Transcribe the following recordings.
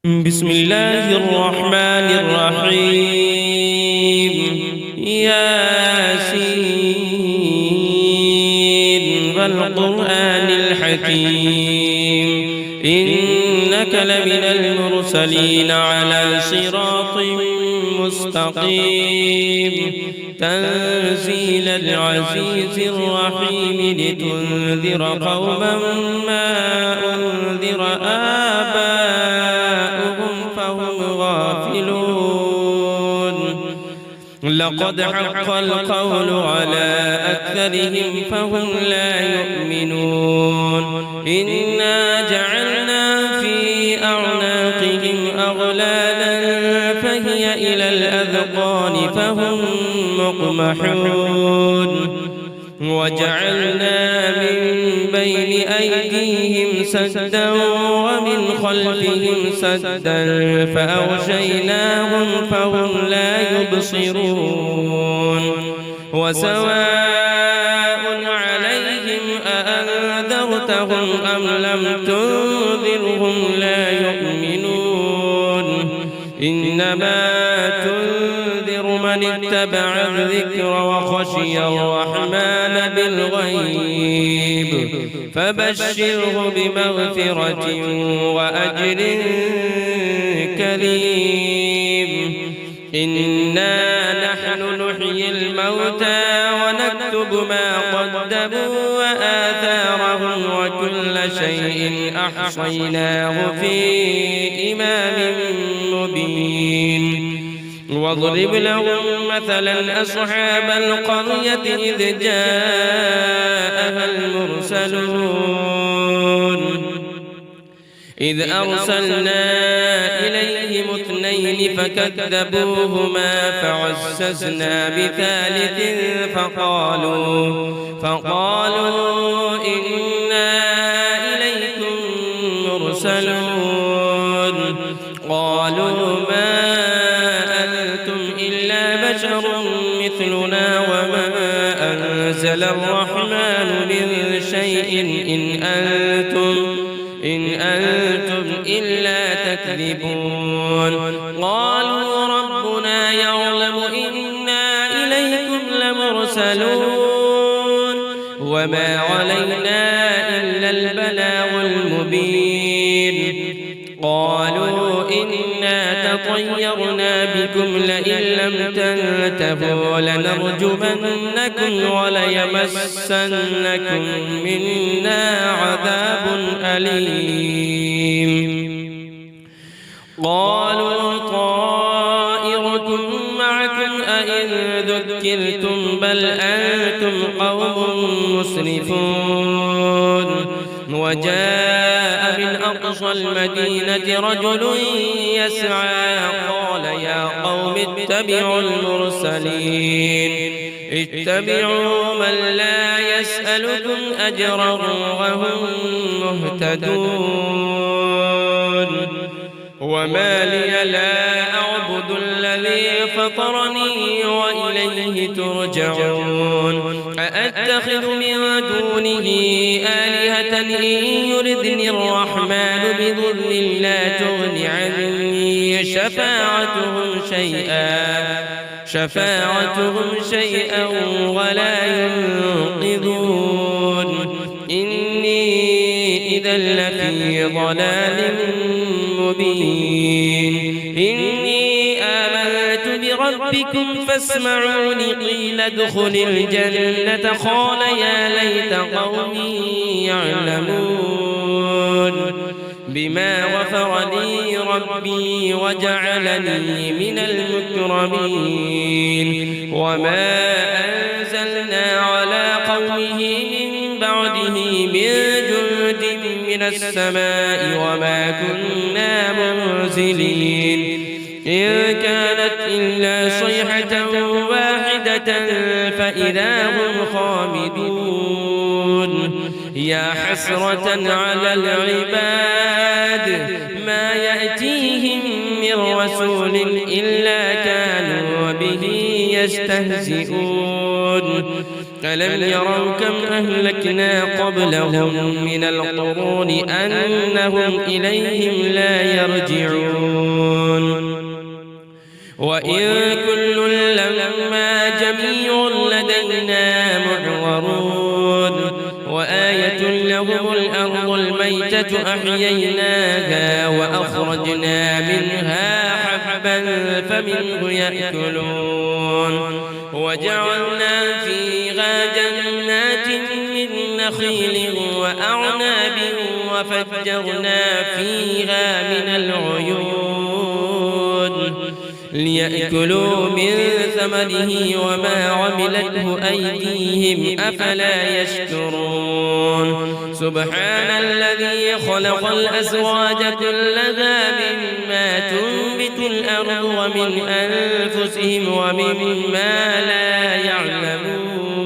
بسم الله الرحمن الرحيم. ياسين والقرآن الحكيم إنك لمن المرسلين على صراط مستقيم تنزيل العزيز الرحيم لتنذر قوما ما أنذر آباؤهم فهم غافلون لقد حق القول على أكثرهم فهم لا يؤمنون إنا جعلنا في أعناقهم أغلالا فهي إلى الأذقان فهم مقمحون وجعلنا من بين أيديهم سدا ومن خلفهم سدا فأغشيناهم فهم لا يبصرون وسواء عليهم أأنذرتهم أم لم تنذرهم لا يؤمنون إنما تنذر من اتبع الذكر وخشي الرحمن بالغيب فبشره بمغفرة وأجر كريم إنا نحن نحيي الموتى ونكتب ما قدموا وآثارهم وكل شيء أحصيناه في إمام مبين واضرب لهم مثلا أصحاب القرية إذ جاءها المرسلون إذ أرسلنا إليهم اثنين فكذبوهما فعززنا بثالث فقالوا إنا إليكم مرسلون قالوا ما أنتم إلا بشر مثلنا وما أنزل الرحمن من شيء إن أنتم إلا تكذبون قالوا ربنا يعلم إنا إليكم لمرسلون وما علينا إلا البلاغ المبين قالوا إنا تطيرنا بكم لئن لم تنتهوا لنرجمنكم وليمسنكم منا عذاب أليم قالوا طائركم معكم أئن ذكرتم بل أنتم قوم مسرفون وجاء من أقصى المدينة رجل يسعى قال يا قوم اتبعوا اتبعوا من لا يسألكم أجرا وهم مهتدون وما لي لا أعبد الذي فطرني وإليه ترجعون أأتخذ من دونه آلهة إن يردني الرحمن بضر لا تغن عني شفاعتهم شيئا ولا ينقذون إني إذا لفي ضلال مبين إني آمنت بربكم فاسمعون قيل ادخل الجنة قال يا ليت قومي يعلمون بما غفر لي ربي وجعلني من المكرمين وما أنزلنا على قومه من بعده من جند من السماء وما كنا منزلين إن كانت إلا صيحة واحدة فإذا هم خامدون يا حسرة على العباد ما يأتيهم من رسول إلا كانوا به يستهزئون ألم يروا كم أهلكنا قبلهم من القرون أنهم إليهم لا يرجعون وإن كل لما جميع لدينا محضرون وآية لهم الأرض الميتة أحييناها وأخرجنا منها حبا فمنه يأكلون وجعلنا فيها جنات من نخيل وأعناب وفجرنا فيها من العيون ليأكلوا من ثمره وما عملته أيديهم أفلا يشكرون سبحان الذي خلق الأزواج كلها مما تنبت الأرض ومن أنفسهم ومما لا يعلمون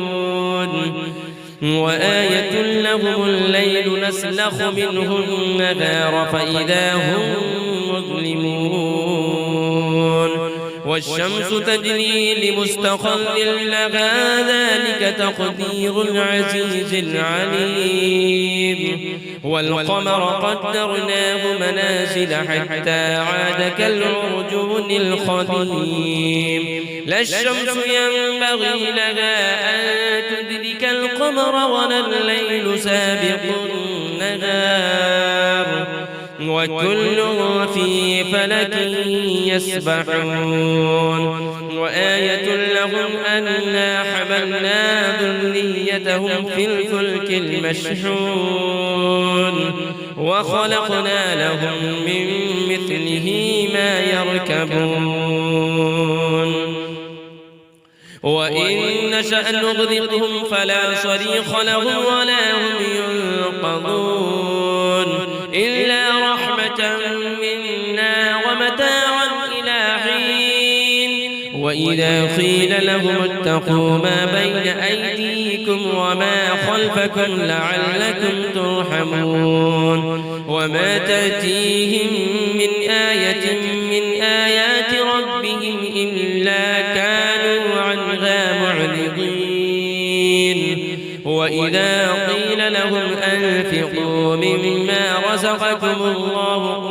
وآية لهم الليل نسلخ منه النهار فإذا هم مظلمون والشمس تجري لمستقر لها ذلك تقدير العزيز العليم والقمر قدرناه منازل حتى عاد كالعرجون القديم لا الشمس ينبغي لها أن تدرك القمر ولا الليل سابق النهار وكل في فلك يسبحون وآية لهم أنا حملنا ذريتهم في الفلك المشحون وخلقنا لهم من مثله ما يركبون وإن نشأ نغرقهم فلا صريخ لهم ولا هم ينقذون إلا رحمة منا ومتاعا إلى حين وإذا قيل لهم اتقوا ما بين أيديكم وما خلفكم لعلكم ترحمون وما تأتيهم من آية من آيات ربهم إلا كانوا عنها معرضين وإذا قيل لهم أنفقوا مما رزقكم الله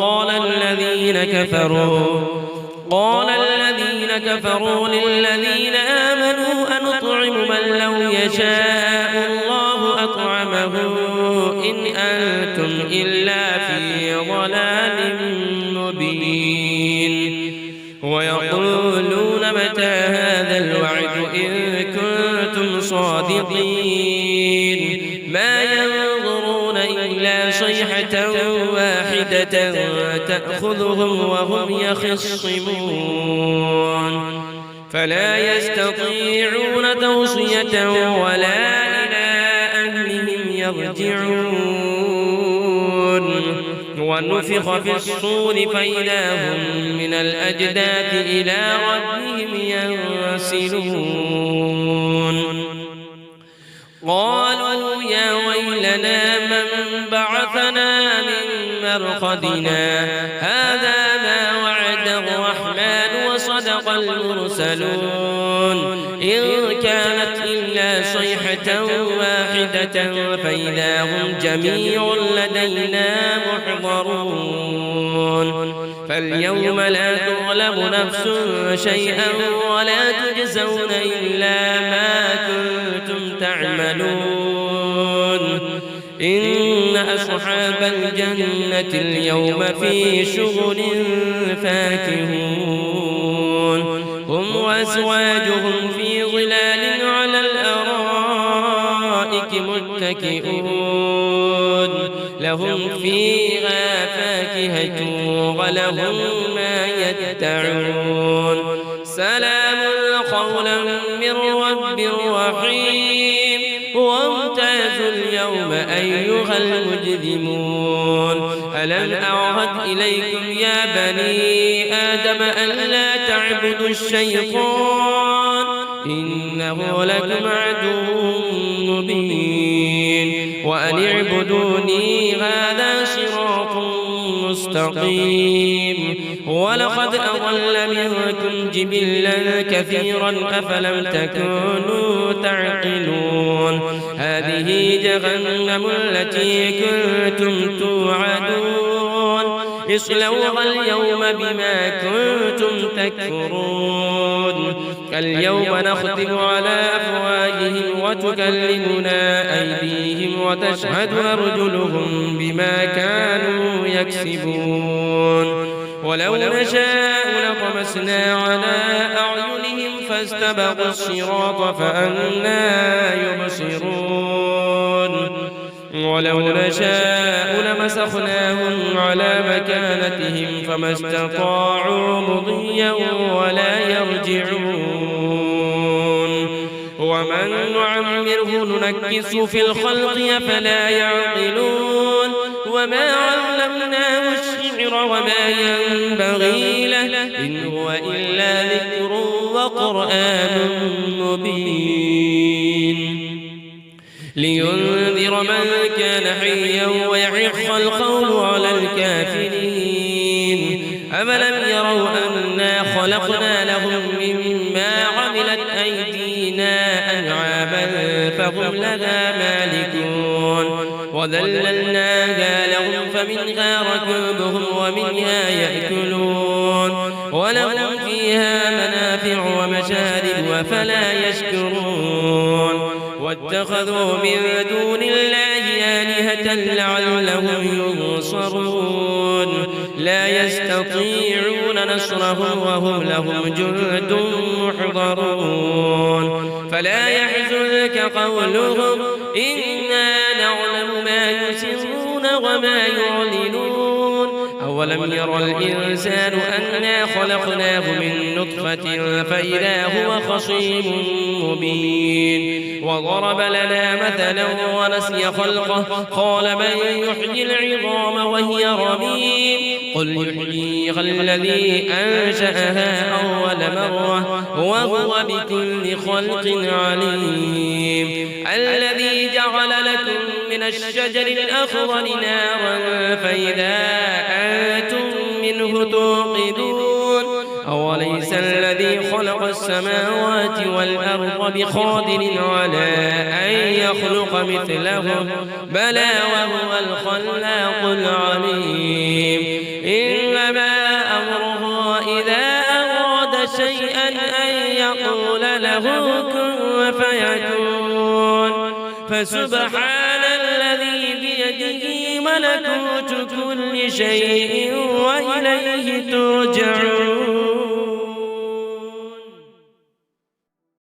قال الذين كفروا للذين آمنوا أنطعم من لو يشاء الله أطعمه إن أنتم إلا في ضلال مبين ويقولون متى هذا الوعد إن كنتم صادقين ما ينظرون إلا صيحة واحدة تأخذهم وهم يخصمون فلا يستطيعون توصية ولا إلى أهلهم يرجعون ونفخ في الصور فإذا هم من الأجداث إلى ربهم ينسلون قالوا يا ويلنا من بعثنا من مرقدنا هذا ما وعد الرحمن وصدق المرسلون إن كانت إلا صيحة واحدة فإذا هم جميع لدينا محضرون فاليوم لا تظلم نفس شيئا ولا تجزون إلا ما كنتم تعملون إن أصحاب الجنة اليوم في شغل فاكهون هم وأزواجهم في ظلال على الأرائك متكئون لهم فيها فاكهة ولهم ما يدعون سلام قولا من رب رحيم وامتازوا اليوم أيها المجرمون ألم أعهد إليكم يا بني آدم ألا تعبدوا الشيطان إنه لكم عدو مبين وأن اعبدوني هذا صراط مستقيم ولقد أضل منكم جبلا كثيرا أفلم تكونوا تعقلون هذه جهنم التي كنتم توعدون اصلوها اليوم بما كنتم تكفرون اليوم نختم على أفواههم وتكلمنا أيديهم وتشهد أرجلهم بما كانوا يكسبون ولو نشاء لطمسنا على أعينهم فاستبقوا الصراط فأنى يبصرون ولو نشاء لمسخناهم على مكانتهم فما استطاعوا مضيا ولا يرجعون ومن نعمره ننكسه في الخلق أفلا يعقلون وما علمناه الشعر وما ينبغي له إن هو إلا ذكر وقرآن مبين لينذر من كان حيا ويحق القول على الكافرين أفلم يروا أنا خلقنا لهم مما عملت أيدينا أنعاما فهم لها مالكون وذللناها لهم فمنها ركوبهم ومنها يأكلون ولهم فيها منافع ومشارب أفلا يشكرون واتخذوا من دون الله آلهة لعلهم ينصرون لا يستطيعون نصرهم وهم لهم جند محضرون فلا يحزنك قولهم إنا نعلم ما يسرون وما يعلنون أولم ير الإنسان أنا خلقناه من نطفة فإذا هو خصيم مبين وضرب لنا مثلا ونسي خلقه قال من يحيي العظام وهي رميم قل يحييها الذي أنشأها أول مرة وهو بكل خلق عليم الذي جعل لكم من الشجر الأخضر نارا فإذا أنتم منه توقدون أوليس الذي خلق السماوات والأرض بقادر على أن يخلق مثلهم بلى وهو الخلاق العليم إنما أمره إذا أراد شيئا أن يقول له كن فيكون فسبحان الذي بيده ملكوت كل شيء وإليه ترجعون